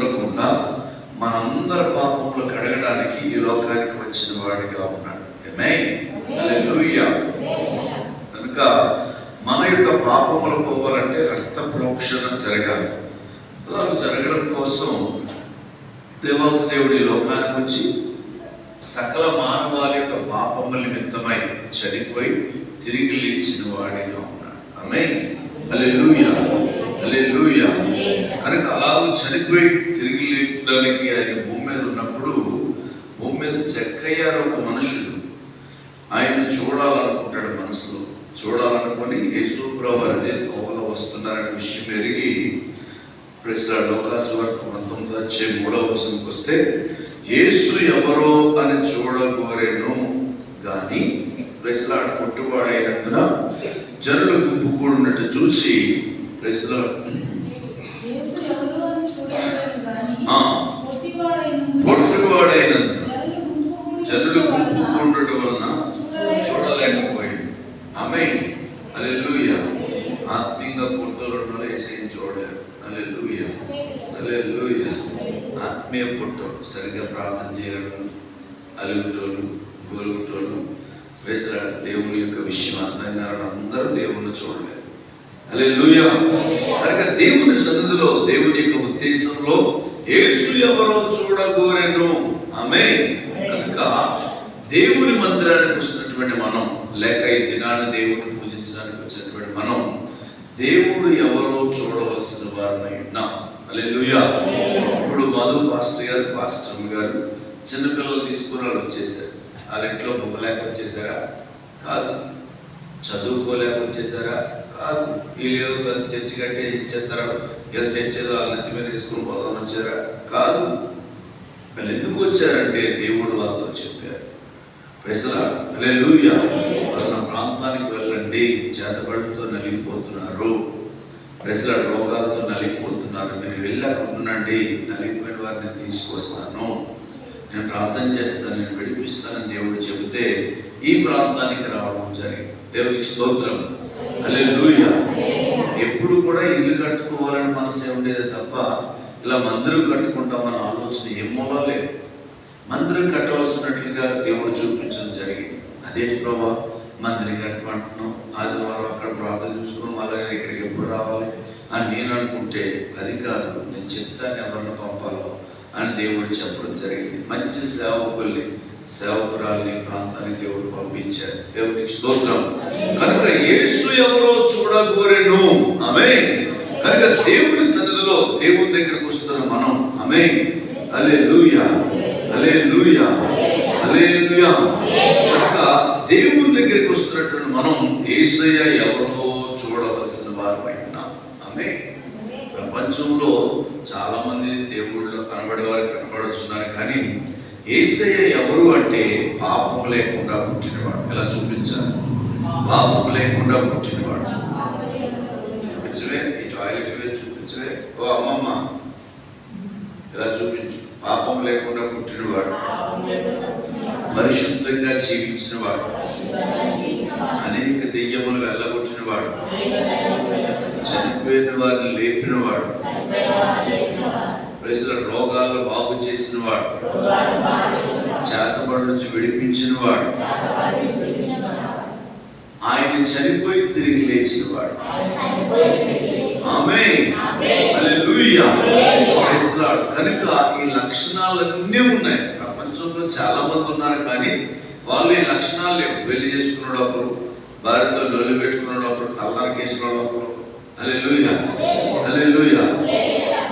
ఉండకుండా మనందరి పాపములు కడగడానికి ఈ లోకానికి వచ్చిన వాడిగా ఉన్నాడు. ఆమేన్, హల్లెలూయా. కనుక మన యొక్క పాపములు పోవాలంటే రక్త ప్రోక్షణ జరగాలి. అలా జరగడం కోసం దేవాతి దేవుడి లోకానికి వచ్చి సకల మానవాళి యొక్క పాపముల నిమిత్తమై చనిపోయి తిరిగి లేచిన వాడిగా ఉన్నాడు. ఆమేన్, హల్లెలూయా, హల్లెలూయా. కనుక అలా చనిపోయి తిరిగి లేపడానికి ఆయన భూమి మీద ఉన్నప్పుడు భూమి మీద జక్కయ్య ఒక మనుషుడు ఆయన చూడాలనుకుంటాడు. మనసులో చూడాలనుకొని యేసు ప్రభువు అదే తోవలో వస్తున్నారనే విషయం ఎరిగి లోకాసు వార్త 19:3 వస్తే యేసు ఎవరో అని చూడగోరెను గాని పుట్టువాడైనందున జనులు గుంపు కూడినట్టు చూసి పొట్టువాడైనందున జనులు గుంపు కూడటం వలన చూడలేకపోయింది. ఆమేన్, హల్లెలూయా. ఆత్మీయంగా పుట్టులో యేసుని చూడలేరు. హల్లెలూయా, హల్లెలూయా. ఆత్మీయ పుట్టు సరిగ్గా ప్రార్థన చేయడం, అలుగుటోళ్ళు, గోలుగుటోళ్ళు, వేసరాడు దేవుని యొక్క విషయం అర్థం కావడం అందరూ దేవుణ్ణి చూడలేరు. హల్లెలూయా. కనుక దేవుని సన్నిధిలో దేవుని యొక్క ఉద్దేశంలో యేసు ఎవరో చూడగోరెను. ఆమేన్. కనుక దేవుని మందిరానికి వస్తున్నటువంటి మనం, లేక ఈ దినాన్ని దేవుని పూజించడానికి వచ్చినటువంటి మనం దేవుడు ఎవరో చూడవలసిన వారమై ఉన్నాం. హల్లెలూయా. ఇప్పుడు మధు పాస్టర్ గారు, పాస్టర్ గారు చిన్నపిల్లలు తీసుకుని వాళ్ళు వచ్చేసారు. వాళ్ళ ఇంట్లో బొమ్మలేక వచ్చేసారా? కాదు. చదువుకోలేక వచ్చేసారా? కాదు. వీళ్ళు పెద్ద చర్చి కట్టేసి ఇచ్చేస్తారా? వీళ్ళు చర్చేదో వాళ్ళ నెత్తి మీద తీసుకుని పోదామని వచ్చారా? కాదు. వాళ్ళు ఎందుకు వచ్చారంటే దేవుడు వాళ్ళతో చెప్పారు. హల్లెలూయా. వాళ్ళ ప్రాంతానికి వెళ్ళండి, చేతబడులతో నలిగిపోతున్నారు, రోగాలతో నలిగిపోతున్నారు, మీరు వెళ్ళి అక్కడ ఉండండి, నలిగిపోయిన వారిని తీసుకొస్తాను, నేను ప్రార్థన చేస్తాను, నేను విడిపిస్తానని దేవుడు చెబితే ఈ ప్రాంతానికి రావడం జరిగింది. దేవునికి స్తోత్రం, హల్లెలూయా. ఎప్పుడు కూడా ఇల్లు కట్టుకోవాలని మనసే ఉండేది తప్ప ఇలా మందిరం కట్టుకుంటామన్న ఆలోచన ఏమోలా లేదు. మందిరం కట్టవలసినట్లుగా దేవుడు చూపించడం జరిగింది. అదేంటి ప్రభా, మందిరం కట్టమంటున్నాం, ఆదివారం అక్కడ ప్రార్థన చూసుకుని మళ్ళీ నేను ఇక్కడికి ఎప్పుడు రావాలి అని నేను అనుకుంటే అది కాదు, నేను చెప్తాను ఎవరిని పంపాలో అని దేవుడు చెప్పడం జరిగింది. మంచి సేవకురాలని ప్రాంతానికి దేవుడు పంపించారు. దేవునికి స్తోత్రం. కనుక యేసు ఎవరో చూడగోరెను. ఆమేన్. కనుక దేవుని సన్నిధిలో దేవుని దగ్గరకు వస్తున్న మనం, ఆమేన్, హల్లెలూయా, హల్లెలూయా, హల్లెలూయా. కనుక దేవుని దగ్గరికి వస్తున్నటువంటి మనం యేసయ్య ఎవరో చూడవలసిన వారమై ఉన్నాం. ఆమేన్. ప్రపంచంలో చాలా మంది దేవుళ్ళు కనబడేవారు కనబడుతున్నారు, కానీ యేసయ్య ఎవరు అంటే పాపము లేకుండా పుట్టినవాడు. ఎలా చూపించాలి? పాపము లేకుండా పుట్టినవాడు. చూపించవే, ఈ టాయిలెట్ వే చూపించవే. ఓ అమ్మమ్మ, ఎలా చూపించు? పాపం లేకుండా పుట్టినవాడు, పరిశుద్ధంగా జీవించినవాడు, అనేక దెయ్యములు వెళ్ళగొట్టినవాడు, చనిపోయిన వారిని లేపినవాడు, ప్రజల రోగాలను బాగు చేసినవాడు, చేతబడి నుంచి విడిపించినవాడు, ఆయన చనిపోయి తిరిగి లేచినవాడు. ఆమేన్, హల్లెలూయా. కనుక ఈ లక్షణాలన్నీ ఉన్నాయి. ప్రపంచంలో చాలా మంది ఉన్నారు, కానీ వాళ్ళు ఈ లక్షణాలు లేవు. పెళ్లి చేసుకున్నాడు ఒకరు, భార్యతో లొల్లి పెట్టుకున్నాడు ఒకరు, తలనర కేసుకున్నాడు ఒకరు, హల్లెలూయా, హల్లెలూయా,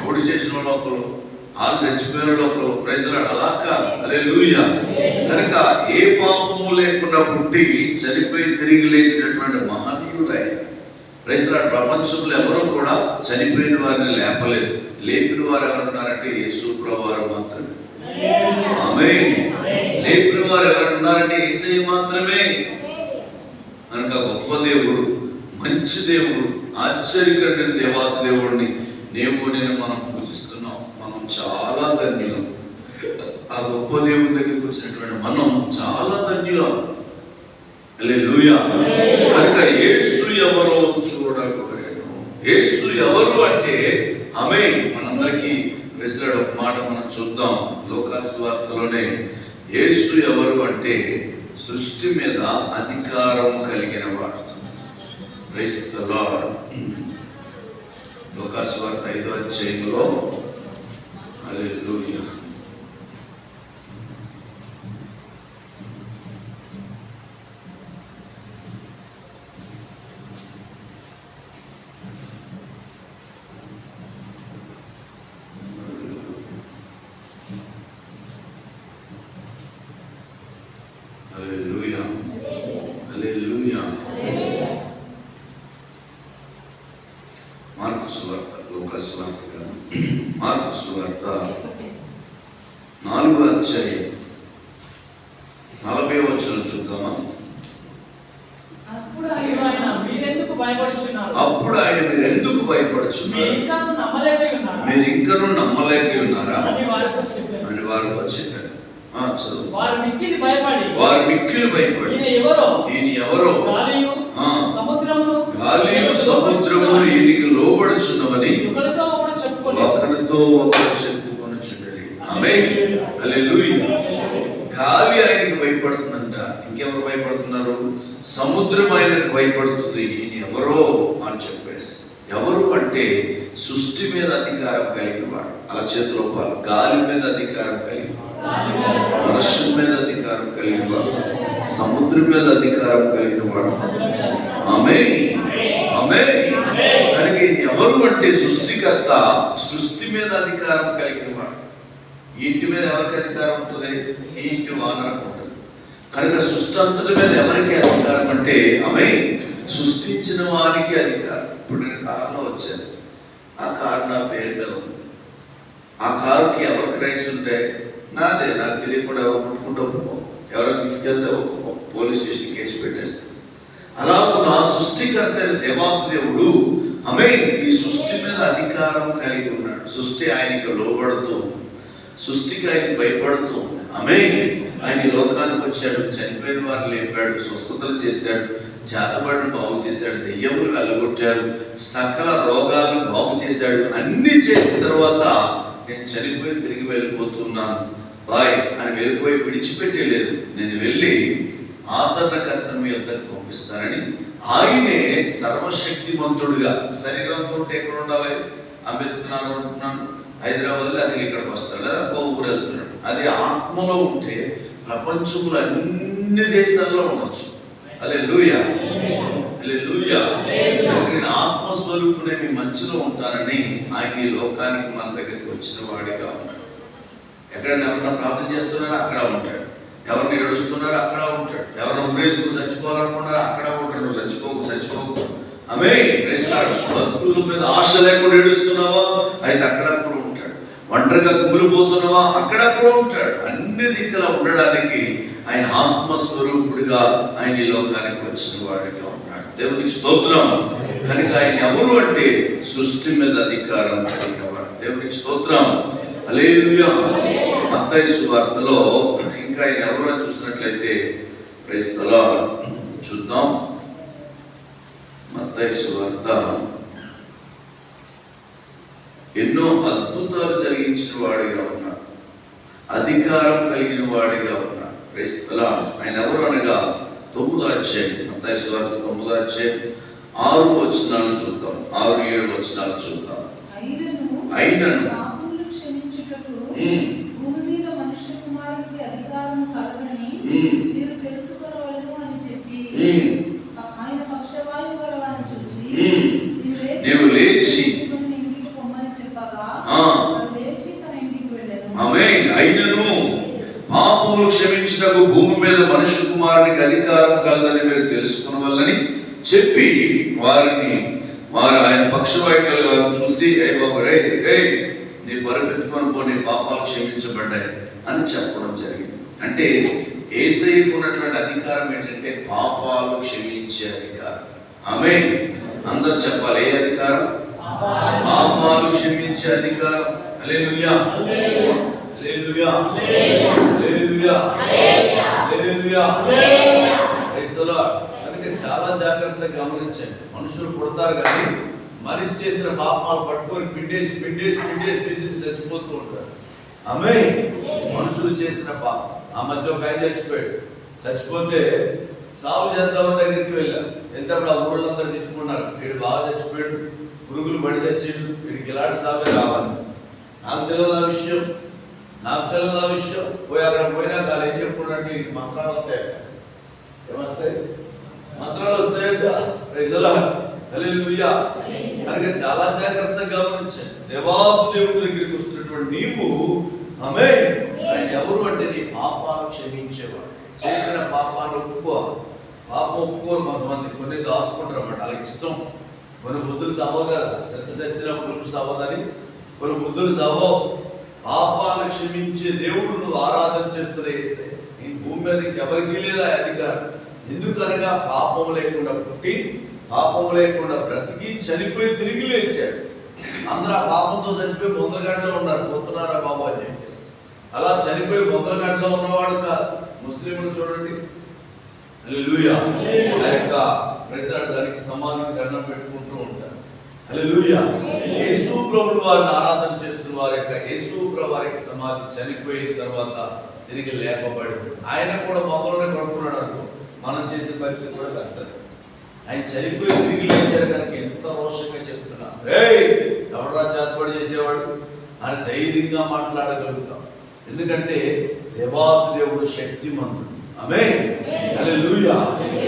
పొడి చేసిన వాళ్ళు ఒకరు, వాళ్ళు చచ్చిపోయిన ఒకరు, ప్రైజ్లాడు. అలా కాదు, హల్లెలూయా. కనుక ఏ పాపము లేకుండా పుట్టి చనిపోయి తిరిగి లేచినటువంటి మహనీయుడై ప్రైజ్లాడు. ప్రపంచంలో ఎవరూ కూడా చనిపోయిన వారిని లేపలేదు. లేపిన వారు ఎవరున్నారంటే యేసు ప్రభువారు మాత్రమే. ఆమేన్. లేపిన వారు ఎవరున్నారంటే యేసయ్య మాత్రమే. కనుక గొప్ప దేవుడు, మంచి దేవుడు, ఆశ్చర్యకరమైన దేవాతి దేవుడిని నేను మనం పూజిస్తున్నాం. మనం చాలా ధన్యులం. ఆ గొప్ప దేవుని దగ్గరికి వచ్చినటువంటి మనం చాలా ధన్యులం. హల్లెలూయా. కనుక యేసు ఎవరో చూడగోరెను. యేసు ఎవరు అంటే ఆమేన్. మనందరికీ వేసాడు. ఒక మాట మనం చూద్దాం. లోకాసు వార్తలోనే యేసు ఎవరు అంటే సృష్టి మీద అధికారం కలిగిన వాడు. Praise the lord. లోకాసు వార్త 5వ అధ్యాయంలో హల్లెలూయా. హల్లెలూయా. హల్లెలూయా. మార్కు సువార్త, లూకా సువార్త కాదు, మార్కు సువార్త 4వ అధ్యాయం 40వ వచనం చూద్దామా? అప్పుడు ఆయన మీరెందుకు భయపడుచున్నారు? మీరు ఇంకనూ నమ్మలేక ఉన్నారా అని వారితో చెప్పారు. వారు మిక్కిలి భయపడి ఈయన ఎవరో గాలియు సముద్రమును ఈయనకి లోబడుచున్నవని ఒకరితో ఒకరు చెప్పుకొనుచుండెడి. ఆమేన్. హల్లెలూయా. గాలి ఆయనకు భయపడుతుందంట. ఇంకెవరు భయపడుతున్నారు? సముద్రం ఆయనకు భయపడుతుంది. ఈయన ఎవరో అని చెప్పేసి. ఎవరు అంటే సృష్టి మీద అధికారం కలిగిన వాడు. అలా చేతిలో పాలు. గాలి మీద అధికారం కలిగిన వాడు, వర్షం మీద అధికారం కలిగిన వాడు, సముద్రం మీద అధికారం కలిగిన వాడు. ఆమేన్. ఆమేన్. కనుక ఈయన ఎవరు అంటే సృష్టికర్త, సృష్టి మీద అధికారం కలిగిన వాడు. ఈ ఇంటి మీద ఎవరికి అధికారం ఉంటుంది? ఈ ఇంటి వానరకు ఉంటుంది. కనుక సృష్టి అంతటి మీద ఎవరికి అధికారం అంటే ఆమేన్, సృష్టించిన వారికి అధికారం. ఇప్పుడు నేను కారులో వచ్చాను. ఆ కారు నా పేరు మీద ఉంది. ఆ కారుకి ఎవరికి రైట్స్ ఉంటాయి? నాదే. నాకు తెలియకుండా ఎవరు ముట్టుకుంటూ ఒప్పుకో, ఎవరో తీసుకెళ్తే ఒప్పుకో, పోలీస్ స్టేషన్ కేసు పెట్టేస్తాను. అలా నా సృష్టికర్త అయిన దేవాతి దేవుడు ఆమేన్ ఈ సృష్టి మీద అధికారం కలిగి ఉన్నాడు. సృష్టి ఆయనకి లోబడుతూ, సృష్టికి ఆయన భయపడుతూ ఉంది. ఆమేన్. ఆయన ఈ లోకానికి వచ్చాడు, చనిపోయిన వారిని లేపాడు, స్వస్థతలు చేశాడు, చేతబడిని బాగు చేశాడు, దెయ్యములు వెళ్ళగొట్టాడు, సకల రోగాలను బాగు చేశాడు. అన్ని చేసిన తర్వాత నేను చనిపోయి తిరిగి వెళ్ళిపోతున్నాను బాయ్ అని వెళ్ళిపోయి విడిచిపెట్టేలేదు. నేను వెళ్ళి ఆదరణకర్తను మీ యొద్దకు పంపిస్తానని ఆయనే సర్వశక్తిమంతుడుగా, శరీరంతో ఉంటే ఎక్కడ ఉండాలి? అంబేద్కర్ ఉంటున్నాను హైదరాబాద్లో, అది ఇక్కడికి వస్తాడు, లేదా కోవూరు వెళ్తున్నాడు. అది ఆత్మలో ఉంటే ప్రపంచంలో అన్ని దేశాల్లో ఉండొచ్చు. హల్లెలూయా. హల్లెలూయా. నేను ఆత్మస్వరూపునే మీ మధ్యలో ఉంటానని ఆయన ఈ లోకానికి మన దగ్గరికి వచ్చిన వాడిగా ఉన్నాడు. ఎక్కడైనా ఎవరన్నా ప్రార్థన చేస్తున్నారో అక్కడ ఉంటాడు, ఎవరిని ఏడుస్తున్నారో అక్కడ ఉంటాడు, ఎవరిని ఉరేసుకుని చచ్చిపోవాలనుకున్నారో అక్కడ ఉంటాడు. నువ్వు చచ్చిపోకు. ఆమేన్. ప్రేస్తున్నాడు. బతుకుల మీద ఆశ లేకుండా ఏడుస్తున్నావా? అయితే అక్కడప్పుడు ఉంటాడు. ఒంటరిగా కుమిలిపోతున్నావా? అక్కడప్పుడు ఉంటాడు. అన్ని దిక్కులా ఉండడానికి ఆయన ఆత్మస్వరూపుడిగా ఆయన ఈ లోకానికి వచ్చిన వాడిగా ఉన్నాడు. దేవునికి స్తోత్రం. కనుక ఆయన ఎవరు అంటే సృష్టి మీద అధికారం కలిగిన వాడు. దేవునికి స్తోత్రం. హల్లెలూయా. మత్తయి సువార్తలో ఇంకా ఆయన ఎవరో చూసినట్లయితే ప్రైజ్ ది లార్డ్ చూద్దాం. మత్తయి సువార్త ఎన్నో అద్భుతాలు జరిగించిన వాడిగా ఉన్నాడు, అధికారం కలిగిన వాడిగా ఉన్నాడు. Praise the lord. ఆయన ఎవరు అనగా 9వ అధ్యాయం, మత్తయి సువార్త 9వ అధ్యాయం 6 వచనాలు చూద్దాం, 6-7 వచనాలు చూద్దాం. అయినను భూమి మీద మనుష్య కుమారునికి అధికారం కలదని మీరు తెలుసుకోవాలను అని చెప్పి ఆయన పక్షవాయు గలవాన్ని చూసి నీవు లేచి ఇంటికి పొమ్మని చెప్పగా లేచి తన ఇంటికి వెళ్ళాను. ఆమేన్. అయినను పాపములు క్షమించుటకు భూమి మీద మనుష్య కుమారునికి అధికారం కలదని మీరు తెలుసుకునవలని చెప్పి వారు ఆయన పక్షవాయువులుగా చూసి ఏ బాబు రే నీ పరిపెత్తుకొని పో, నీ పాపాలు క్షమించబడ్డాయి అని చెప్పడం జరిగింది. అంటే యేసయ్యకు ఉన్నటువంటి అధికారం ఏంటంటే పాపాలు క్షమించే అధికారం. ఆమేన్. అందరూ చెప్పాలి, ఏ అధికారం? పాపాలు క్షమించే అధికారం. Hallelujah. Hallelujah. Hallelujah. Hallelujah. Praise the Lord. అందుకే చాలా జాగ్రత్తగా గమనించండి. మనుషులు పుడతారు కానీ మనిషి చేసిన పాపాలు పట్టుకొని పిండేసి చచ్చిపోతూ ఉంటారు. ఆమేన్. మనుషులు చేసిన పాపం. ఆ మధ్య ఒక ఆయన చచ్చిపోతే సాగు చేద్దామని దగ్గరికి వెళ్ళారు. వెళ్తేప్పుడు ఆ ఊళ్ళందరూ తెచ్చుకున్నారు, వీడు బాగా చచ్చిపోయాడు, పురుగులు పడి చచ్చిండు, వీడికి ఇలాంటి సాగే రావాలి. నాకు తెలియదు ఆ విషయం. అక్కడ పోయినాక వాళ్ళు ఏం చెప్పుకున్నట్టు ఇది మంత్రాలు వస్తాయి. ఏమొస్తాయి? మంత్రాలు వస్తాయంట. హల్లెలూయా. కనుక చాలా జాగ్రత్తగా గమనించండి. దేవాది దేవుడి దగ్గరికి వస్తున్నటువంటి నీవు ఆమేన్. ఆయన ఎవరు అంటే నీ పాపాలు క్షమించేవాడు. చేసిన పాపాన్ని ఒప్పుకోవాలి. పాపం ఒప్పుకోరు కొంతమంది, కొన్ని దాచుకుంటారు అన్నమాట. వాళ్ళకి ఇష్టం. కొన్ని బుద్ధులు సవ్వవు కదా, సత్య పులుపు సవ్వదని కొన్ని బుద్ధులు సవ్వవు. పాపాలను క్షమించే దేవుడు నువ్వు ఆరాధన చేస్తూనే ఇస్తే ఈ భూమి మీద ఎవరికీ లేదా అధికారం. ఎందుకనగా పాపం లేకుండా పుట్టి పాపం లేకుండా బ్రతికి చనిపోయి తిరిగి లేచాడు. అందరూ ఆ పాపంతో చనిపోయి బొందలగడ్డలో ఉన్నారు, పోతున్నారా బాబు అని చెప్పేసి. అలా చనిపోయి బొందలగడ్డలో ఉన్నవాడు కాదు. ముస్లింలు చూడండి, హల్లెలూయా, ఆ యొక్క ప్రెసిడెంట్ దానికి సమాధికి దండం పెట్టుకుంటూ ఉంటారు. హల్లెలూయా. యేసు ప్రభువు వారిని ఆరాధన చేస్తున్న వారి యొక్క యేసు ప్రభు వారికి సమాధి చనిపోయిన తర్వాత తిరిగి లేపబడి ఆయన కూడా మొదలునే పడుకున్నాడు అనుకో, మనం చేసే పరిస్థితి కూడా కరెక్ట్. ఆయన చనిపోయి తిరిగి లేచారు కనుక ఎంత రోషంగా చెప్తున్నా, ఎవడరా చేతపడి చేసేవాడు అని ధైర్యంగా మాట్లాడగలుగుతాం. ఎందుకంటే దేవాతి దేవుడు శక్తిమంతుడు. ఆమేన్. హల్లెలూయా.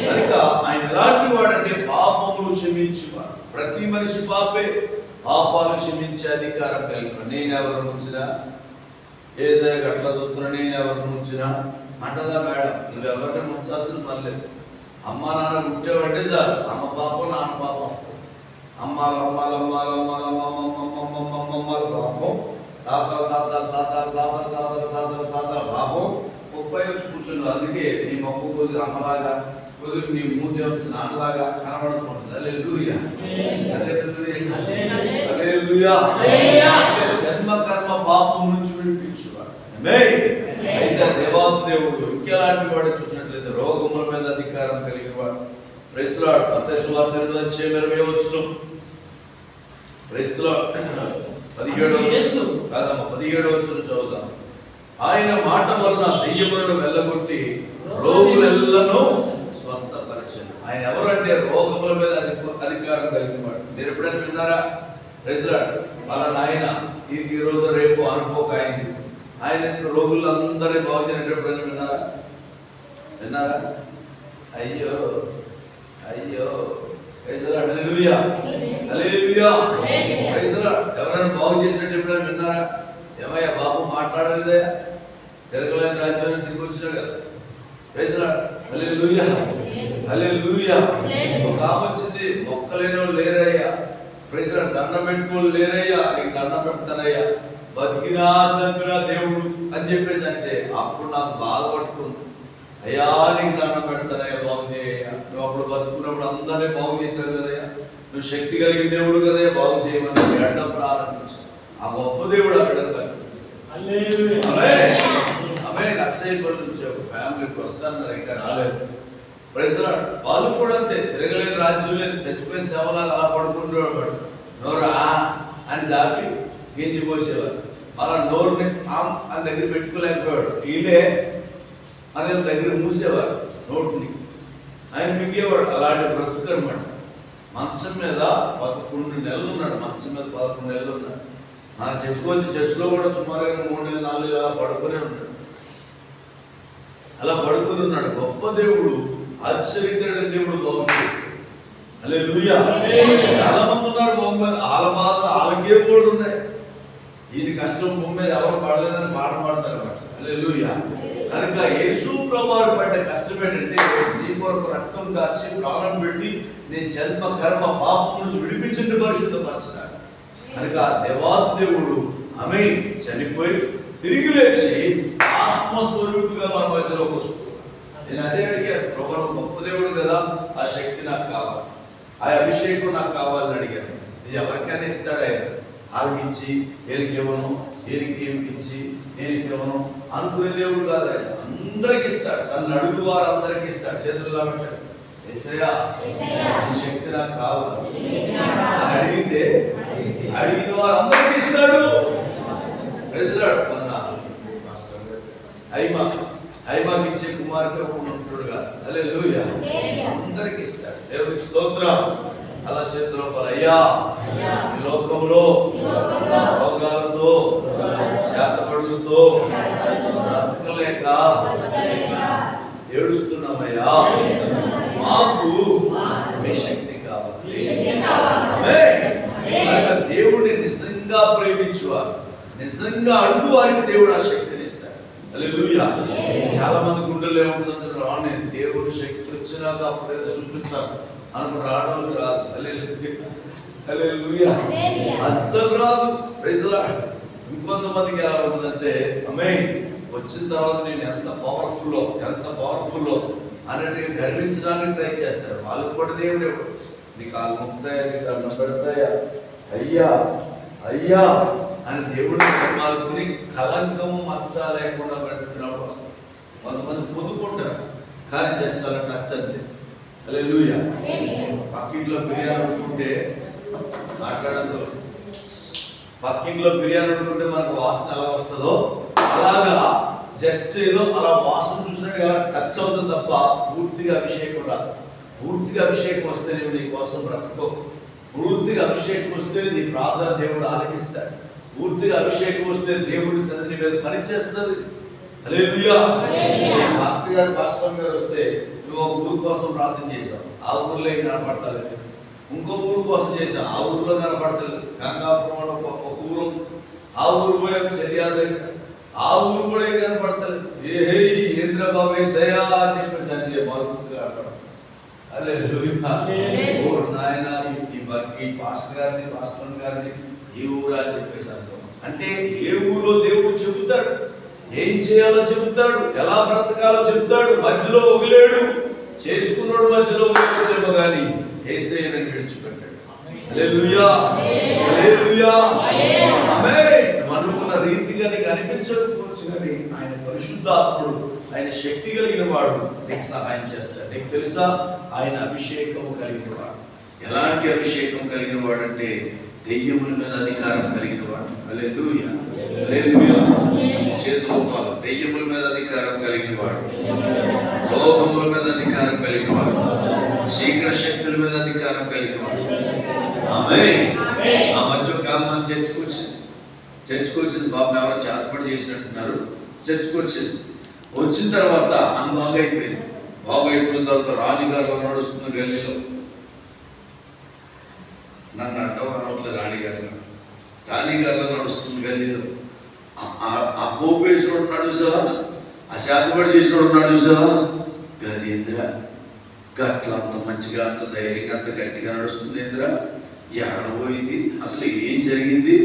కనుక ఆయన ఎలాంటి వాడంటే పాపములు క్షమించేవాడు. ప్రతి మనిషి పాపాలు క్షమించే అధికారం కలిగిన. నేను ఎవరిని ఉంచినా ఏదో గట్ల చూస్తున్నా, నేను ఎవరిని ఉంచినా అంటదా మేడం, నువ్వెవరిని ముంచాల్సిన పని లేదు. అమ్మ నాన్న పుట్టావంటే చాలు, అమ్మ పాపం నాన్న పాపం. అమ్మాల పాపం, తాతల పాపం 30 వచ్చి కూర్చున్నావు. అందుకే నీ మొక్క కొద్దిగా అమ్మలాగా, కొద్దిగా నీ మూతి వచ్చి నాన్నలాగా కనబడుతుంటుంది. హల్లెలూయా. జన్మ కర్మ పాపం నుంచి విడిపించువాడు. అయితే దేవాతి దేవుడు ఇంకెలాంటి వాడు చూసినట్లయితే రోగముల మీద అధికారం కలిగిన వాడు. Praise the lord. మత్తయి సువార్త 8:20 వచనం. Praise the lord. 17వ వచనం చదువుదాం. ఆయన మాట వలన దెయ్యములను వెళ్ళగొట్టి రోగులెల్లను స్వస్థపరిచాడు. ఆయన ఎవరంటే రోగముల మీద అధికారం కలిగిన వాడు. మీరు ఎప్పుడైనా విన్నారా? Praise the lord. వాళ్ళ ఆయన ఈ రోజు రేపు అనుకోక అయింది. ఆయన రోగులందరినీ బాగు చేయడం ఎప్పుడైనా విన్నారా? అయ్యో praise the lord. Hallelujah. Praise the lord. ఎవరైనా బాగు చేసినట్టు ఎప్పుడైనా విన్నారా? ఏమయ్యా బాబు మాట్లాడలేదే, తిరగలేని రాజ్యాన్ని తిరిగి వచ్చినాడు కదా. Praise the lord. హల్లెలూయా. ఒక ఆమొచ్చింది, మొక్కలేనో లేరయ్యా, ప్రైజ్ ది లార్డ్, దండం పెట్టుకోలు లేరయ్యా, నీకు దండం పెడతానయ్యా, బతికినా చంపినా దేవుడు అని చెప్పేసి అంటే అప్పుడు నాకు బాధ పట్టుకుంది. అయ్యా నీకు దండం పెడతానయ్యా, బాగు చేయ్యా, నువ్వు అప్పుడు బతుకున్నప్పుడు అందరినీ బాగు చేశారు కదయ్యా, నువ్వు శక్తి కలిగిన దేవుడు కదయ్యా, బాగు చేయమని అడ్డం ప్రారంభించాను. ఆ గొప్ప దేవుడు ఆ బిడ్డను కనిపించాడు. నక్సైపల్లి నుంచి ఒక ఫ్యామిలీకి వస్తానన్నారు, ఇంకా రాలేదు. Praise the lord. వాళ్ళు కూడా అంతే, తిరగలేని రాజ్యం లేదు, చచ్చిపోయిన సేవలాగా అలా పడుకుంటూ నోరా అని చాపి గింజిపోసేవారు. అలా నోరుని అని దగ్గర పెట్టుకోలేకపోయాడు. వీళ్ళే అని దగ్గర మూసేవారు నోటిని, ఆయన మింగేవాడు. అలాంటి బ్రతుకు అనమాట. మంచం మీద 11 నెలలు ఉన్నాడు. మంచం మీద 11 నెలలు ఉన్నాడు. మన చర్చిలో కూడా సుమారుగా 3 నెలలు 4 నెలలు అలా పడుకునే ఉన్నాడు. అలా పడుకుని ఉన్నాడు. గొప్ప దేవుడు, ఆశ్చర్యకరమైన దేవుడు బాగు చేస్తాడు. హల్లెలూయా. చాలా మంది ఉన్నారు భూమి మీద, వాళ్ళ బాధలు వాళ్ళకే కూడా ఉన్నాయి. ఈయన కష్టం భూమి మీద ఎవరు పడలేదని పాట పాడతారు అన్నమాట. హల్లెలూయా. కనుక యేసు ప్రభువు పడ్డ కష్టం ఏంటంటే నీ కొరకు రక్తం కార్చి ప్రాణం పెట్టి నీ జన్మ కర్మ పాపం నుంచి విడిపించండి, పరిశుద్ధపరచడానికి. కనుక దేవాతి దేవుడు ఆమె చనిపోయి తిరిగి లేచి ఆత్మస్వరూపుగా మన మధ్యలోకి వస్తున్నాడు. నేను అదే అడిగాను, ప్రభు గొప్ప దేవుడు కదా, ఆ శక్తి నాకు కావాలి, ఆ అభిషేకం నాకు కావాలని అడిగాను. ఇది ఎవరికైనా ఇస్తాడు ఆయన. వాళ్ళకి ఇచ్చి వీళ్ళకి ఇవ్వను, వీరికి ఇచ్చి వీరికి ఇవ్వను అనుకునే దేవుడు కాదు ఆయన. అందరికి ఇస్తాడు. తను అడుగు వారు అందరికి ఇస్తాడు. చేతుల్లో పెట్టాడు. యేసయ్యా నీ శక్తి నాకు కావాలి అని అడిగితే అడిగిన వారందరికీ ఇస్తాడు. హైమాకి ఇచ్చే కుమార్తె ఉంటాడు కాదు. హల్లెలూయా. అందరికి ఇస్తాడు. దేవునికి స్తోత్రం. అలా చేతిలో అయ్యా ఈ లోకంలో రోగాలతో చేతబడులతో బ్రతకలేక ఏడుస్తున్నామయ్యా, మాకు మీ శక్తి కావాలి. దేవుడిని నిజంగా ప్రేమించువారు, నిజంగా అడుగు వారికి దేవుడు ఆ శక్తిని ఇస్తాడు. హల్లెలూయా. చాలా మంది గుండెల్లో ఏముంటుందంటే రాని దేవుడు శక్తి వచ్చినాక అప్పుడు ఏదో చూపిస్తాను అనుకుని రావడానికి రాదు. హల్లెలూయా. అస్సలు రాదు. Praise the Lord. ఇంకొంతమందికి ఎలా ఉంటుందంటే అమ్మే వచ్చిన తర్వాత నేను ఎంత పవర్ఫుల్లో అన్నట్టుగా గర్వించడానికి ట్రై చేస్తారు. వాళ్ళకి కూడా దేవుడు నీ కాలు ముక్తాయా, నీ దండం పెడతాయా, అయ్యా అయ్యా అని దేవుడిని కర్మాలుకుని కలంకము మచ్చ లేకుండా బ్రతుకున్నప్పుడు కొంతమంది పొందుకుంటారు, కానీ జస్ట్ అలా టచ్ అంతే. హల్లెలూయా. పక్కింట్లో బిర్యానీ వండుకుంటే మాట్లాడద్దు. పక్కింట్లో బిర్యానీ వండుకుంటే మనకు వాసన ఎలా వస్తుందో అలాగా జస్ట్ ఏదో అలా వాసన చూసినట్టుగా టచ్ అవుతుంది తప్ప పూర్తిగా అభిషేకం రాదు. పూర్తిగా అభిషేకం వస్తే నువ్వు నీ కోసం బ్రతుకో. పూర్తిగా అభిషేకం వస్తే నీ ప్రార్థన దేవుడు ఆలకిస్తాడు. పూర్తిగా అభిషేకం వస్తే దేవుడి సన్నిధి మీద పని చేస్తుంది. హల్లెలూయా. పాస్టర్ గారు వస్తే నువ్వు ఒక ఊరు కోసం ప్రార్థన చేశావు, ఆ ఊర్లో ఏం కనపడతలేదు. ఇంకో ఊరు కోసం చేశావు, ఆ ఊర్లో కనపడతలేదు. గంగాపురం ఒక ఊరు, ఆ ఊరు పోయే చర్యాల దగ్గర, ఆ ఊరు కూడా ఏం కనపడతలేదు. ఏంద్ర బాబు ఏసయ్యా అని చెప్పేసి అంటే మరొక కనపడదు. హల్లెలూయా. ఓ నాయన ఈ పాస్టర్ గారిని ఈ ఊరు అని చెప్పేసి అంటాం. అంటే ఏ ఊరో దేవుడు చెబుతాడు, ఏం చేయాలో చెబుతాడు, ఎలా బ్రతకాలో చెబుతాడు. మధ్యలో వదిలేడు. చేసుకున్నాడు మధ్యలో వదిలేసేమో కానీ యేసయ్యని విడిచిపెట్టాడు. హల్లెలూయా. హల్లెలూయా. ఆమేన్. అనుకున్న రీతిగా నీకు అనిపించకపోవచ్చు కానీ ఆయన పరిశుద్ధాత్ముడు, ఆయన శక్తి కలిగిన వాడు నీకు సహాయం చేస్తాడు. నీకు తెలుసా ఆయన అభిషేకము కలిగిన వాడు. ఎలాంటి అభిషేకం కలిగిన వాడు అంటే దెయ్యముల మీద అధికారం కలిగిన వాడు. హల్లెలూయా. హల్లెలూయా. చేతులు పాలు. దెయ్యముల మీద అధికారం కలిగిన వాడు, లోకముల మీద అధికారం కలిగిన వాడు, శీఘ్ర శక్తుల మీద అధికారం కలిగిన వాడు. ఆమేన్. ఆ మధ్య కాలం చర్చకొచ్చింది బాబు ఎవరో చేతపడి చేసినట్టున్నారు. చర్చకొచ్చింది. వచ్చిన తర్వాత ఆమె బాగైపోయిన తర్వాత రాణిగారు నడుస్తున్న గల్లీలో నన్ను అడ్డం రావట్లేదు. రాణిగారిలో నడుస్తుంది గల్లీలో. ఆ పోపు వేసినోడు ఉన్నాడు చూసావా, ఆ శాతపడి చేసినోడు ఉన్నాడు చూసావా, గదేంద్ర గట్ల అంత మంచిగా అంత ధైర్యంగా అంత గట్టిగా నడుస్తుంది ఏంద్ర, ఎడబోయింది, అసలు ఏం జరిగింది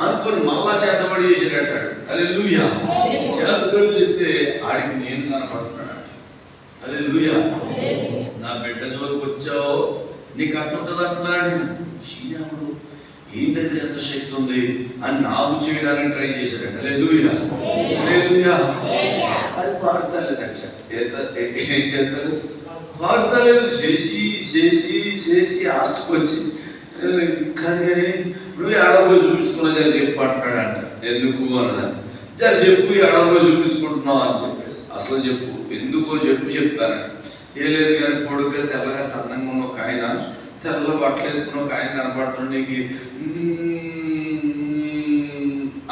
అనుకొని మళ్ళా చేతబడి చేసేటట్టాడు. హల్లెలూయా. చేతబడి చేస్తే ఆడికి నేను కనపడుతున్నాడు. హల్లెలూయా. నా బిడ్డ జోలికి వచ్చావు, నీకు అర్థం ఉంటుంది అంటున్నాడు. ఈయనప్పుడు ఈయన దగ్గర ఎంత శక్తి ఉంది అని నాకు చేయడానికి ట్రై చేశాడు. హల్లెలూయా. హల్లెలూయా. అది పాడతలేదు. ఏం చేస్తలేదు, పాడతలేదు. చేసి ఆస్తికి వచ్చి కాదు కానీ నువ్వు ఆడపోయి చూపించుకున్నా సరే చెప్పు అంటున్నాడంట. ఎందుకు అన్నదాన్ని సరే చెప్పు ఆడపోయి చూపించుకుంటున్నావు అని చెప్పేసి. అసలు చెప్పు ఎందుకో చెప్తానండి. ఏ లేదు కానీ పొడుగ్గా తెల్లగా సన్నంగా ఉన్న ఒక ఆయన, తెల్ల బట్టలు వేసుకున్న ఒక ఆయన కనపడుతున్నాడు నీకు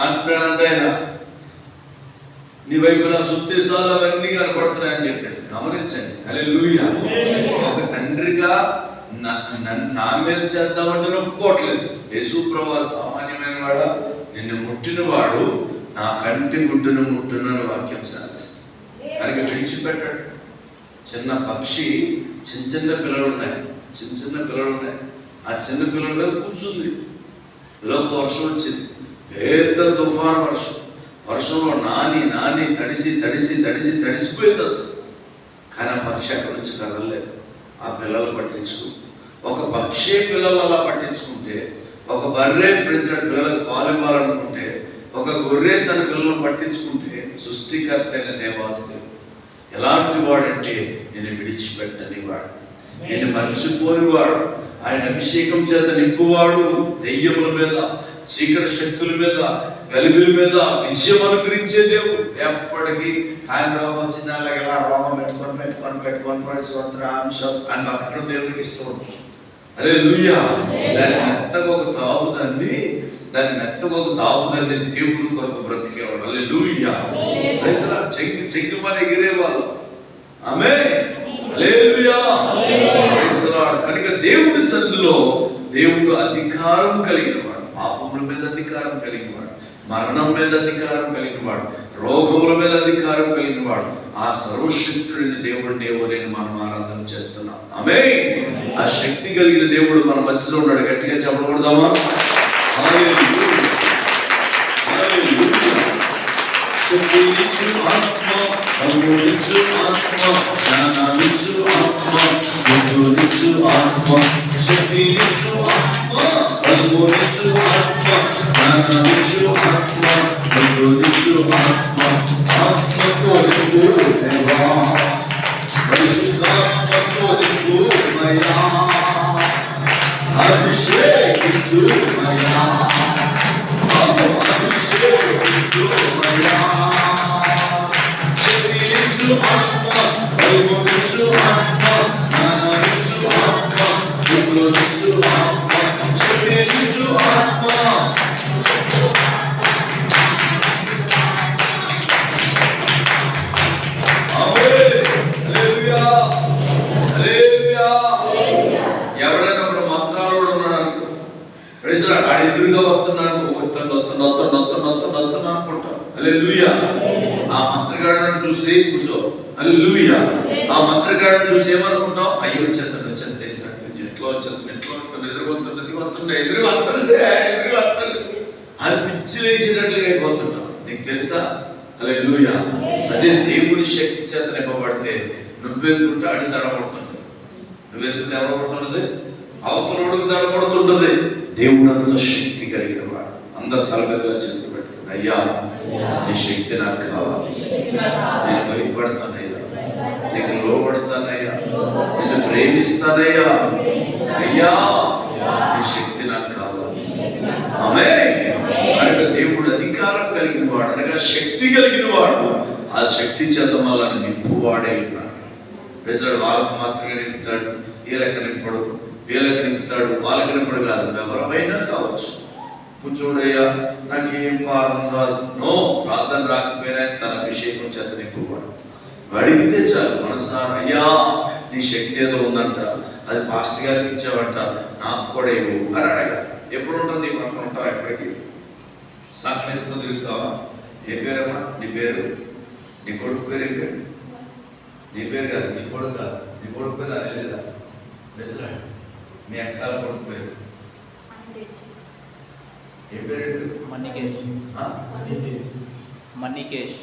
అంటున్నాడంట. ఆయన నీ వైపు నా సుత్తేసాలు అవన్నీ కనపడుతున్నాయని చెప్పేసి గమనించండి. హల్లెలూయా. ఒక తండ్రిగా నా మీద చేద్దామంటే ఒప్పుకోవట్లేదు. యేసు ప్రభువు సామాన్యమైన వాడా, నిన్ను ముట్టిన వాడు నా కంటి గుడ్డును ముట్టునని వాక్యం సాగిస్తుంది. కనుక విడిచిపెట్టాడు. చిన్న పక్షి చిన్న పిల్లలు ఉన్నాయి. ఆ చిన్న పిల్లల మీద కూర్చుంది. లోపు వర్షం వచ్చింది, పెద్ద తుఫాను వర్షంలో నాని తడిసిపోయింది అసలు. కానీ ఆ పక్షి అక్కడి నుంచి కదలలేదు. ఆ పిల్లలు పట్టించుకో. ఒక పక్షి పిల్లలు అలా పట్టించుకుంటే, ఒక బర్రె ప్రెసిడెంట్ పిల్లలకు పాలు ఇవ్వాలనుకుంటే, ఒక గొర్రె తన పిల్లలను పట్టించుకుంటే, సృష్టికర్త అయిన దేవాది దేవుడు ఎలాంటి వాడంటే నేను విడిచిపెట్టని వాడు. నిన్ను మర్చిపోయేవాడు, ఆయన అభిషేకం చేత నింపువాడు. దెయ్యముల మీద, చీకటి శక్తుల మీద, గలిబిల మీద విజయం అనుగ్రహించే దేవుడు. ఎప్పటికీ ఆయన రోగం వచ్చిందా అలాగే రోగం పెట్టుకొని అంశం అని బతకడం దేవుడికి ఇష్టం ఉంటుంది. అరే లూయా, దాని మెత్తగా ఒక తాపుదాన్ని దేవుడు కొరకు బ్రతికేవాడు. అరే లూయా, చెంగుమని ఎగిరేవాళ్ళు. ఆమె కనుక దేవుడి సన్నిధిలో దేవుడు అధికారం కలిగిన వాడు, పాపముల మీద అధికారం కలిగిన వాడు, మరణం మీద అధికారం కలిగిన వాడు, రోగముల మీద అధికారం కలిగిన వాడు. ఆ సర్వశక్తుడిని దేవుడిని నేను మనం ఆరాధన చేస్తున్నాం. ఆమె ఆ శక్తి కలిగిన దేవుడు మన మధ్యలో ఉన్నాడు. గట్టిగా చెప్పకూడదామా? ఎవరైనా ఒక మంత్రాలు కూడా ఉన్నాడు ఆడు ఎదురుగా వస్తున్నాడు అనుకుంటాం. హల్లెలూయా. ఆ మంత్రగాడిని చూసి కూర్చో. హల్లెలూయా. ఆ మంత్రగాడిని చూసి ఏమనుకుంటాం? అయ్యో వచ్చేస్తాడు ఎట్లా వచ్చేస్తుంది ఎదురు అది పిచ్చి వేసేటట్లుగా అయిపోతుంటాం. నీకు తెలుసా? హల్లెలూయా. అదే దేవుని శక్తి చేత నింపబడితే నువ్వెందుంటే ఆడి దడపడుతుంది. నువ్వెందుకు ఎవరు పడుతున్నది? అవతలోడికి దడపడుతుంటది. దేవుడు అంత శక్తి కలిగిన వాడు. అందరు తలబెద్దగా చెప్పి పెట్టండి, అయ్యా నీ శక్తి నాకు కావాలి. నేను భయపడతానయ్యా, నీకు లోబడతానయ్యా, నిన్ను ప్రేమిస్తానయ్యా. అయ్యా నీ శక్తి నాకు కావాలి. ఆమేన్. కనుక దేవుడు అధికారం కలిగిన వాడు, అనగా శక్తి కలిగిన వాడు. ఆ శక్తి చేత మనల్ని నింపువాడే ఉన్నాడు. ప్రజలు వాళ్ళకు మాత్రమే నింపుతాడు, వీళ్ళకి నింపడు, వీళ్ళకి నింపుతాడు, వాళ్ళకి నింపడు కాదు, ఎవరైనా కావచ్చు. చూడయ్యా నాకేం ప్రార్థన రాదు, నో ప్రార్థన రాకపోయినా తన అభిషేకం చేత నింపువాడు. అడిగితే చాలు మనసారా, అయ్యా నీ శక్తి ఏదో ఉందంట, అది పాస్టర్ గారికి ఇచ్చావంట, నాకు కూడా ఇవ్వు అని అడగాలి. ఎప్పుడు ఉంటుంది? మనం ఉంటాం ఎప్పటికీ. సాక్షి ఎత్తుకుని తిరుగుతావా? ఏ పేరమ్మా నీ పేరు? నీ కొడుకు పేరు ఏం పేరు? నీ పేరు కాదు, నీ కొడుకు కాదు, నీ కొడుకు పేరు అది లేదా? బెసలాడు. మీ అక్కల కొడుకు పేరు ఏ పేరు? మణికేష్. మణికేష్.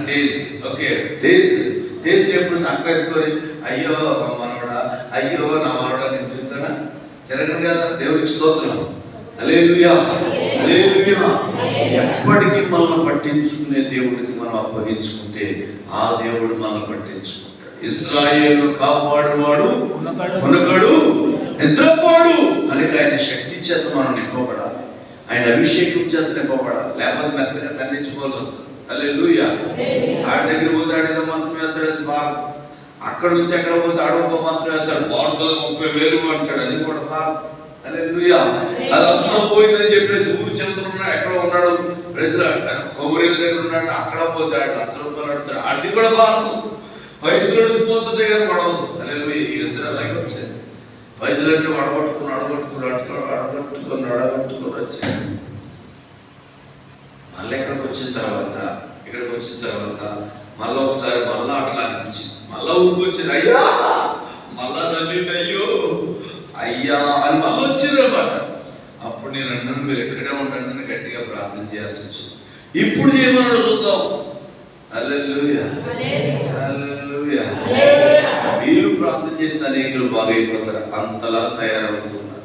తేజ్. ఓకే, తేజ్ ఎప్పుడు సంక్రాంతికొని అయ్యో మా మనవడా, అయ్యో నా మనవడా నేను తిరుగుతానా? తిరగను కదా. దేవుడికి స్తోత్రం. హల్లెలూయా, హల్లెలూయా. ఎప్పటికీ మనల్ని పట్టించుకునే దేవుడికి మనం అప్పగించుకుంటే ఆ దేవుడు మనల్ని పట్టించుకుంటాడు. ఇశ్రాయేలును కాపాడువాడు కొనకడు, నిద్రపోడు. కనుక ఆయన శక్తి చేత మనం నింపబడాలి, ఆయన అభిషేకం చేత నింపబడాలి. లేకపోతే మెత్తగా తండించుకోవాల్సి వస్తుంది. హల్లెలూయా. ఆడి దగ్గర పోతే ఆడేదో మంత్రం వేస్తాడు, అది బాగా. అక్కడ నుంచి ఎక్కడ పోతే ఆడొక మంత్రం వేస్తాడు, వాడుతో 30,000 అంటాడు, అది కూడా బాగా. హల్లెలూయా. అదంతా పోయిందని చెప్పేసి ఊరు చెబుతున్నా ఎక్కడ ఉన్నాడు, ప్రజలు కొబ్బరి దగ్గర ఉన్నాడు, అక్కడ పోతే ఆడు ₹1,00,000 ఆడుతాడు, అది కూడా బాగు. పైసలు నడిచిపోతుంటే కానీ పడవదు. హల్లెలూయా. వీళ్ళిద్దరు అలాగే వచ్చారు. పైసలన్నీ అడగొట్టుకుని వచ్చారు. మళ్ళీ ఇక్కడికి వచ్చిన తర్వాత మళ్ళీ ఒకసారి మళ్ళా అట్లా అనిపించింది. మళ్ళా ఊరికి వచ్చింది, అయ్యా మళ్ళా తల్లి అయ్యో అయ్యా అని మళ్ళీ వచ్చింది అనమాట. అప్పుడు నేను అన్నాను, మీరు ఎక్కడే ఉండండి, గట్టిగా ప్రార్థన చేయాల్సి వచ్చింది. ఇప్పుడు చేయమన్నాడు, చూద్దాం. హల్లెలూయా, హల్లెలూయా. వీళ్ళు ప్రార్థన చేస్తే అనేకులు బాగైపోతారు, అంతలా తయారవుతున్నారు.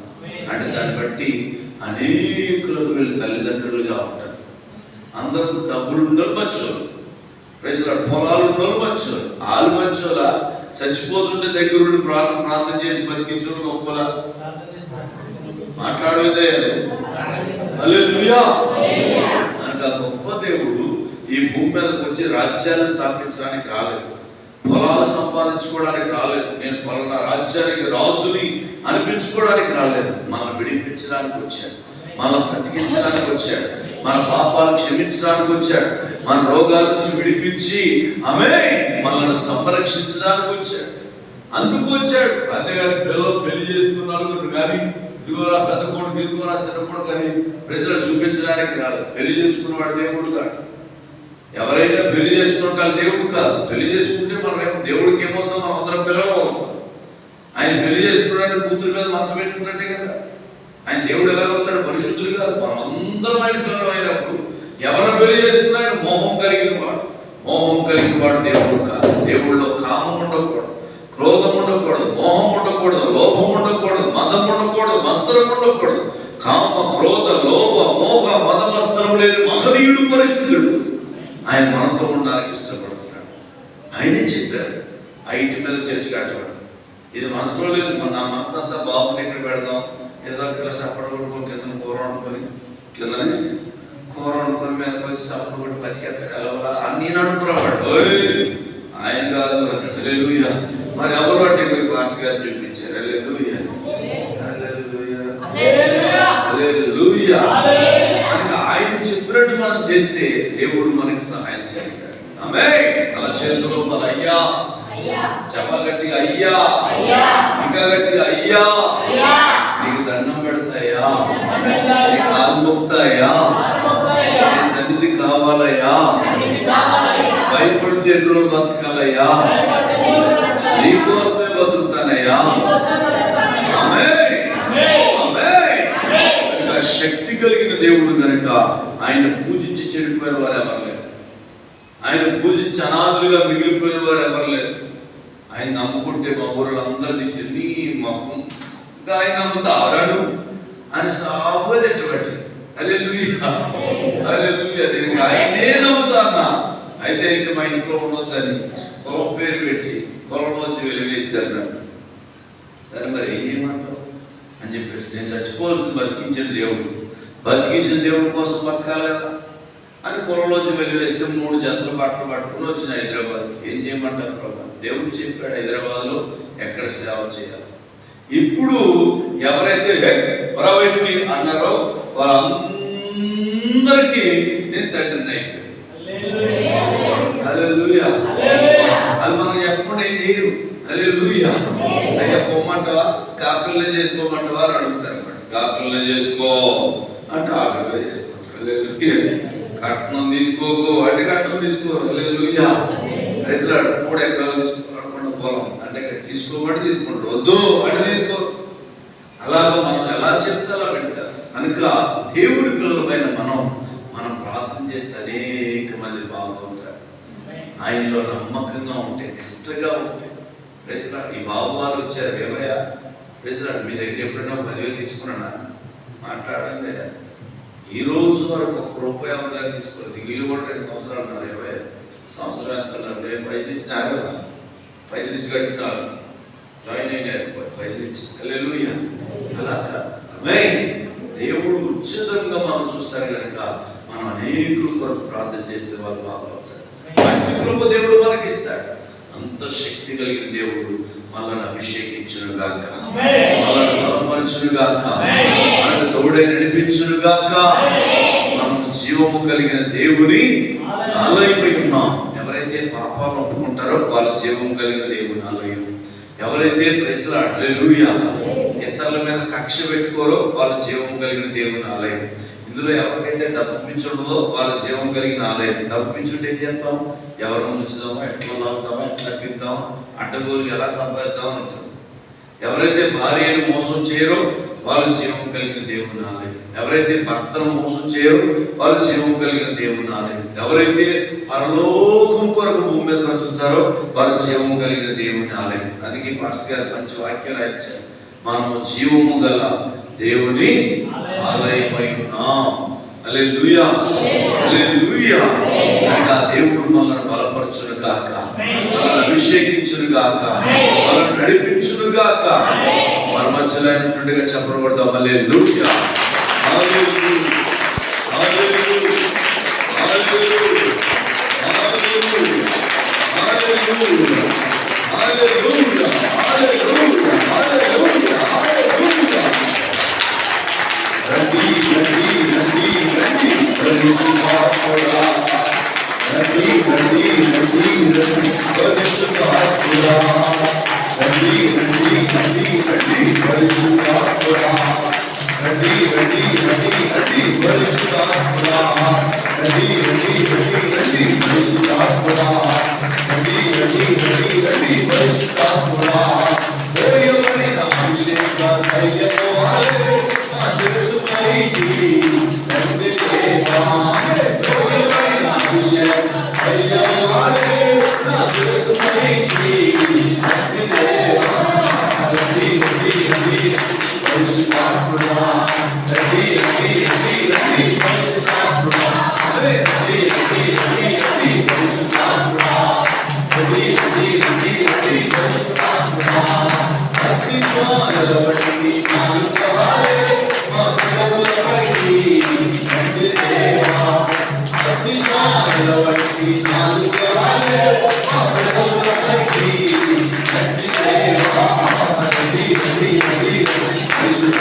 అంటే దాన్ని బట్టి అనేకులకు వీళ్ళు తల్లిదండ్రులుగా ఉంటారు. అందరూ డబ్బులు ఉండరు, మంచోళ్ళు. పొలాలు ఉన్నోళ్ళు మంచోళ్ళు, వాళ్ళు మంచోళ్ళ చచ్చిపోతుంటే దగ్గరుండి ప్రార్థన చేసి బతికించు గొప్పలా మాట్లాడేదే. హల్లెలూయా. మనకు ఆ గొప్ప దేవుడు ఈ భూమి మీదకి వచ్చి రాజ్యాన్ని స్థాపించడానికి రాలేదు, పొలాలు సంపాదించుకోవడానికి రాలేదు, నేను పలానా రాజ్యానికి రాజుని అనిపించుకోవడానికి రాలేదు. మనం విడిపించడానికి వచ్చాడు, మనం బ్రతికించడానికి వచ్చాడు, మన పాపాలు క్షమించడానికి వచ్చాడు, మన రోగాల నుంచి విడిపించి మనల్ని సంరక్షించడానికి వచ్చాడు. అందుకు వచ్చాడు. అంతేగాని పిల్లలు పెళ్లి చేసుకున్నాడు కానీ ఇదిగోరా పెద్ద కొడుకు ఇదిగోరా చిన్నప్పుడు కానీ ప్రజలు చూపించడానికి రాలేదు. పెళ్లి చేసుకున్నవాడు దేవుడు కాదు. ఎవరైనా పెళ్లి చేసుకున్న వాళ్ళు దేవుడు కాదు. పెళ్లి చేసుకుంటే మనం దేవుడికి ఏమవుతాం, మనం అందరం పిల్లలు అవుతాం. ఆయన పెళ్లి చేసుకున్నాడు కూతురు మీద మనసు పెట్టుకున్నట్టే కదా. ఆయన దేవుడు ఎలాగవుతాడు, పరిశుద్ధులు కాదు. మనం అందరం ఆయన పిల్లలు అయినప్పుడు ఎవరు పెళ్లి చేసుకున్నా ఆయన మోహం కలిగిన వాడు. మోహం కలిగిన వాడు దేవుడు కాదు. దేవుడిలో కామం ఉండకూడదు, క్రోధం ఉండకూడదు, మోహం ఉండకూడదు, లోభం ఉండకూడదు, మదం ఉండకూడదు, మత్సరం ఉండకూడదు. కామ క్రోధ లోభ మోహ మద మత్సరం లేని మహనీయుడు పరిశుద్ధుడు. ఆయన మనతో ఉండడానికి ఇష్టపడుతున్నాడు. ఆయనే చెప్పారు ఆ ఇంటి మీద చర్చి కట్టవాడు. ఇది మనసులో లేదు. నా మనసు అంతా బాబుని ఎక్కడ పెడదాం, ఏదో ఇక్కడ సప్పటి కొట్టుకొని కింద కూర వండుకొని కిందనే కూర వండుకొని మీదకి వచ్చి సప్పటి కొట్టి బతికేస్తాడు. ఎలా అన్నీ నడుపుకురావాడు. ఆయన కాదు. హల్లెలూయా. మరి ఎవరు అంటే పాస్టర్ గారు చూపించారు. హల్లెలూయా, హల్లెలూయా, హల్లెలూయా. ఆయన చెప్పినట్టు మనం చేస్తే దేవుడు మనకి సహాయం చేస్తాడు. ఆమేన్. అలా చేతులు అయ్యా చెప్పాలి గట్టిగా, అయ్యా ఇంకా గట్టిగా, అయ్యా నీకు దండం పెడతాయా, నీ కాలు మొక్తాయా, నీ సన్నిధి కావాలయ్యా, భయపడితే ఎన్ని రోజులు బతకాలయ్యా, నీకోసమే బతుకుతానయ్యా. శక్తి కలిగిన దేవుడు కనుక ఆయన పూజించి చెడిపోయిన వారు ఎవరు లేరు. ఆయన పూజించి అనాథులుగా మిగిలిపోయిన వారు ఎవరు లేరు. ఆయన నమ్ముకుంటే మా ఊరిలో అందరూ తెచ్చి నీ ఇంకా ఆయన నమ్ముతారను అని సాగుగా తెట్టబట్టి హల్లెలూయా, హల్లెలూయా. నేను ఆయనే నమ్ముతానా. అయితే ఇంక మా ఇంట్లో ఉండొద్దని కులం పేరు పెట్టి కులంలోంచి వెలివేస్తారు. సరే మరి ఏం చేయమంటావు అని చెప్పేసి, నేను చచ్చిపోవాల్సింది బతికించిన దేవుడు, బతికించిన దేవుడి కోసం బతకాలి కదా అని కులంలోంచి వెలివేస్తే 3 జతల బట్టలు పట్టుకుని వచ్చిన హైదరాబాద్కి. ఏం చేయమంటారు ప్రభా? దేవుడు చెప్పాడు హైదరాబాద్లో ఎక్కడ సేవ చేయాలి. ఇప్పుడు ఎవరైతే ప్రైవేట్కి అన్నారో వాళ్ళందరికీ నేను తండ్రిని అయిపోయాను. హల్లెలూయా. అది మనం ఎప్పుడు ఏం చేయరు. హల్లెలూయా. అయ్యా పొమ్మంటవా, కాపులనే చేసుకోమంటవా అని అడుగుతారు అన్నమాట. కాపులనే చేసుకో అంటే ఆపిల్గా చేసుకుంటారు. హల్లెలూయా. కట్నం తీసుకోకు అంటే కట్నం తీసుకోరు. హల్లెలూయా. 3 ఎకరాలు తీసుకోవాలనుకున్న పొలం అంటే తీసుకోమంటే తీసుకుంటారు, వద్దు అంటే తీసుకోరు. అలాగా మనం ఎలా చెప్తే అలా వింటారు. కనుక దేవుడి పిల్లలమైన మనం ప్రార్థన చేస్తే అనేక మంది బాగుంటారు. ఆయనలో నమ్మకంగా ఉంటే, నిష్టగా ఉంటే. ఈ బాబు వారు వచ్చారు, ఏమయ్యా ప్రెసిడెంట్ మీ దగ్గర ఎప్పుడైనా 10,000 తీసుకున్నానా? మాట్లాడండి. ఈ రోజు వరకు ₹1 ఎవరి తీసుకోలేదు. వీళ్ళు కూడా 2 సంవత్సరాలు అన్నారు. 20 సంవత్సరాలు ఎంత అన్నారు? పైసలు ఇచ్చినారు కదా, పైసలు ఇచ్చి కట్టినారు, జాయిన్ అయినారు పైసలు ఇచ్చి. హల్లెలూయా. అలా కాదు. ఆమేన్. దేవుడు ఉచితంగా మనం చూస్తారు కనుక మనం అనేకుల కొరకు ప్రార్థన చేస్తే వాళ్ళు బాగుపడతారు. మంచి కృప దేవుడు మనకి ఇస్తాడు. అంత శక్తి కలిగిన దేవుడు మనల్ని అభిషేకించును గాక, మనల్ని బలపరచును గాక, మనల్ని తోడై నడిపించును గాక. మనం జీవము కలిగిన దేవుని ఆలయమై ఉన్నాం. ఎవరైతే పాపాలను ఒప్పుకుంటారో వాళ్ళ జీవము కలిగిన దేవుని ఆలయం. ఎవరైతే ప్రెస్లాడ్ హల్లెలూయా ఇతరుల మీద కక్ష పెట్టుకోరో వాళ్ళ జీవం కలిగిన దేవుని ఆలయం. ఇందులో ఎవరికైతే డబ్బు పిచ్చి ఉండదో వాళ్ళ జీవం కలిగిన ఆలయం. డబ్బు పిచ్చుంటే ఏం చేస్తాం? ఎవరు ఉంచుదామా, ఎట్లా లాగుదామా, ఎట్లా పిద్దాం, అడ్డగోలు ఎలా సంపాదిద్దాం అని ఉంటుంది. ఎవరైతే భార్యను మోసం చేయరో వాళ్ళ జీవం కలిగిన దేవుని ఆలయం. ఎవరైతే భర్తను మోసం చేయరో వాళ్ళ జీవం కలిగిన దేవుని ఆలయం. ఎవరైతే పరలోకం కొరకు భూమి మీద బ్రతుకుతారో వాళ్ళ జీవం కలిగిన దేవుని ఆలయం. అందుకే పాస్టర్ గారు మంచి వాక్యం రాయించారు. మనము జీవము గల దేవుని ఆలయమై ఉన్నాం. హల్లెలూయా, హల్లెలూయా. హల్లెలూయా. అనగా దేవుడు మనల్ని బలపరచును గాక, మనల్ని అభిషేకించును గాక, మనల్ని నడిపించును గాక. మన మధ్యలో అయినట్టుగా చెప్పబడదాం. హల్లెలూయా, hallelujah, hallelujah, hallelujah, hallelujah, hallelujah, hallelujah, hallelujah, hallelujah, హల్లెలూయా. రండి రండి రండి రండి పరిశుద్ధాత్ముడా, రండి రండి రండి రండి పరిశుద్ధాత్ముడా, రండి రండి రండి రండి పరిశుద్ధాత్ముడా, రండి రండి రండి రండి పరిశుద్ధాత్ముడా, రండి రండి రండి రండి పరిశుద్ధాత్ముడా, రండి రండి రండి రండి పరిశుద్ధాత్ముడా. ఓయమైన అభిషేక ధైర్యము ఆలే నా శిరస్సుపైకి రండి దేవా. ఓయమైన అభిషేక ధైర్యము ఆలే నా శిరస్సుపైకి రండి దేవా. రండి రండి రండి పరిశుద్ధాత్ముడా, రండి రండి రండి రండి పరిశుద్ధాత్ముడా, రండి రండి రండి రండి పరిశుద్ధాత్ముడా, రండి రండి రండి రండి పరిశుద్ధాత్ముడా. అగ్నిజ్వాలవట్టి నాలుకవారే మా శిరములపైకి రండి దేవా. అగ్నిజ్వాలవట్టి నాలుకవారే మా శిరములపైకి రండి దేవా. రండి రండి రండి పరిశుద్ధాత్ముడా.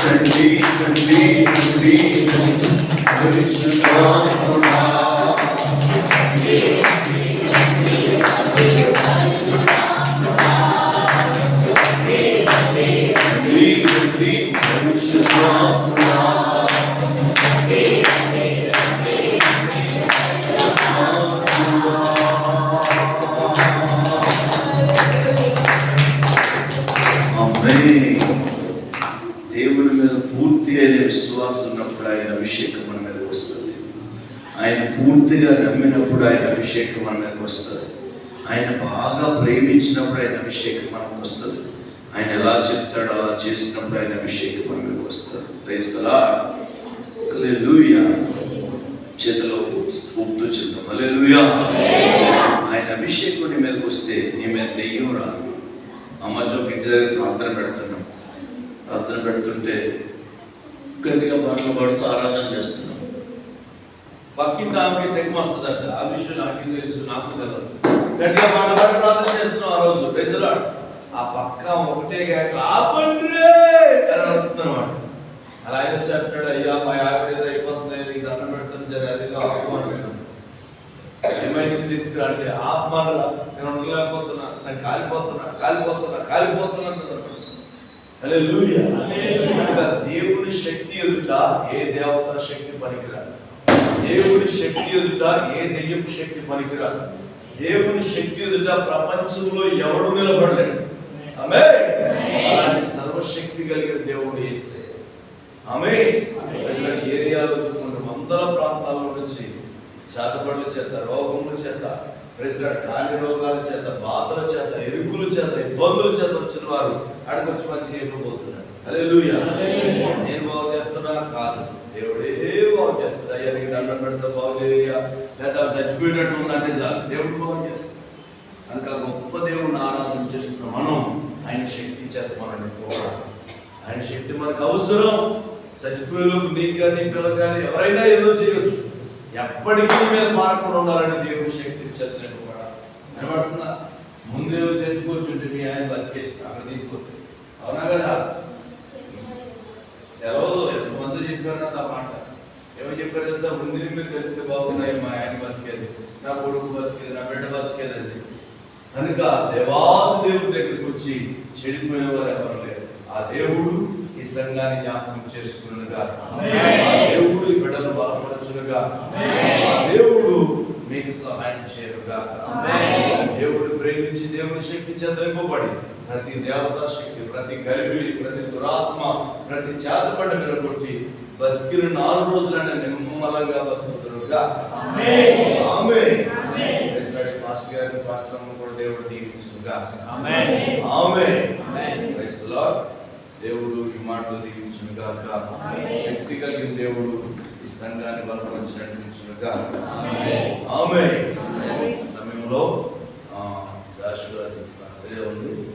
తండ్రి తండ్రి తండ్రి పరిశుద్ధ విశ్వాసం ఉన్నప్పుడు ఆయన అభిషేకం మన మీదకి వస్తుంది. ఆయన పూర్తిగా నమ్మినప్పుడు ఆయన అభిషేకం మన మీదకి వస్తుంది. ఆయన బాగా ప్రేమించినప్పుడు ఆయన అభిషేకం మనకు వస్తుంది. ఆయన ఎలా చెప్తాడో అలా చేసినప్పుడు ఆయన అభిషేకం మన మీదకి వస్తుంది. Praise the lord. హల్లెలూయా. చేతిలో ఊపుతూ చెప్తాం హల్లెలూయా. ఆయన అభిషేకం నీ మీదకి వస్తే నీ మీద దెయ్యం రాదు. ఆ మధ్య ఒక ఇంటి దగ్గర ప్రార్థన పెడుతున్నాం. ప్రార్థన పెడుతుంటే గట్టిగా పాటలు పాడుతూ ఆరాధన చేస్తున్నాం. పక్కింటి ఆమెకి శక్తి వస్తుందట. ఆ విషయం నాకేం తెలుసు, నాకు తెలియదు. గట్టిగా పాటలు పాడి ప్రార్థన చేస్తున్నాం. ఆ రోజు ప్రైజ్లో ఆ పక్క ఒకటే ఆపండి అని అడుగుతున్నమాట. అలా ఆయన చెప్పాడు, అయ్యా మా యాభై అయిపోతుంది, నీకు దండం పెడుతుంది, జరి అదిగా ఆపు అంటున్నాను. ఏమైంది తీసుకురాంటే ఆత్మలా నేను ఉండలేకపోతున్నా, నేను కాలిపోతున్నా హల్లెలూయా. దేవుని శక్తి ఎదుట ఏ దేవత శక్తి పనికిరాదు. దేవుని శక్తి ఎదుట ఏ దెయ్యపు శక్తి పనికిరాదు. దేవుని శక్తి ఎదుట ప్రపంచంలో ఎవడు నిలబడలేడు. ఆమేన్. అలాంటి సర్వశక్తి కలిగిన దేవుడు యేసే. ఆమేన్. ఏరియాలో కొన్ని వందల ప్రాంతాల్లో నుంచి చేతబడుల చేత, రోగముల చేత, కాని రోగాల చేత, బాధల చేత, ఎరుకుల చేత, ఇబ్బందుల చేత వచ్చిన వారు అక్కడికి వచ్చి అయిపోతున్నారు. హల్లెలూయా. నేను బాగు చేస్తున్నా కాదు, దేవుడే బాగు చేస్తాడు. అయ్యా నీకు దండం పెడతా బాగు చేయా, లేదా చచ్చిపోయేటట్టు ఉందంటే చాలు, దేవుడు బాగు చేస్తాడు. కనుక గొప్ప దేవుడిని ఆరాధన చేస్తున్న మనం ఆయన శక్తి చేత మనల్ని పోరాడు. ఆయన శక్తి మనకు అవసరం. చచ్చిపోయేలోపు నీకు కానీ పిల్లలు కానీ ఎవరైనా ఏదో చేయొచ్చు. ఎప్పటికీ మీద మారకుండా ఉండాలంటే దేవుని శక్తి చేతనట్టు కూడా నిలబడుతున్నా. ముందే చచ్చిపోవచ్చు, మీ ఆయన బతికేసి అక్కడ తీసుకొచ్చి, అవునా కదా? తెలవదు ఎంతమంది చెప్పారు కదా ఆ మాట. ఏమని చెప్పారు తెలుసా? ముందు మీరు తెలిస్తే బాగున్నాయి, మా ఆయన బతికేది, నా కొడుకు బతికేది, నా బిడ్డ బతికేది అని చెప్పి. కనుక దేవాది దేవుడి దగ్గరికి వచ్చి చెడిపోయిన వారు ఎవరు లేరు. ఆ దేవుడు ఈ సంఘాన్ని జ్ఞాపకం చేసుకున్నగా, దేవుడు ఈ బిడ్డను బలపరచునుగా, దేవుడు మీకు సహాయం చేయనుగా. దేవుడు ప్రేమించి దేవుని శక్తి చేత నింపబడి ప్రతి దేవతా శక్తి, ప్రతి గలిబిలి, ప్రతి దురాత్మ, ప్రతి చేతపడ్డ మీద కొట్టి బతికిన 4 రోజులైనా నిమ్మలంగా బతుకుతురుగా. ఆమేన్. పాస్టర్ గారిని, పాస్టర్ అమ్మను కూడా దేవుడు దీవించునుగా. ఆమేన్. Praise the Lord. దేవుడు ఈ మాటలు దీవించునుగాక. శక్తి కలిగిన దేవుడు ఈ సంఘాన్ని బలపరిచి నడిపించునుగా. ఆమేన్. సమయంలో జాషువా ఉంది.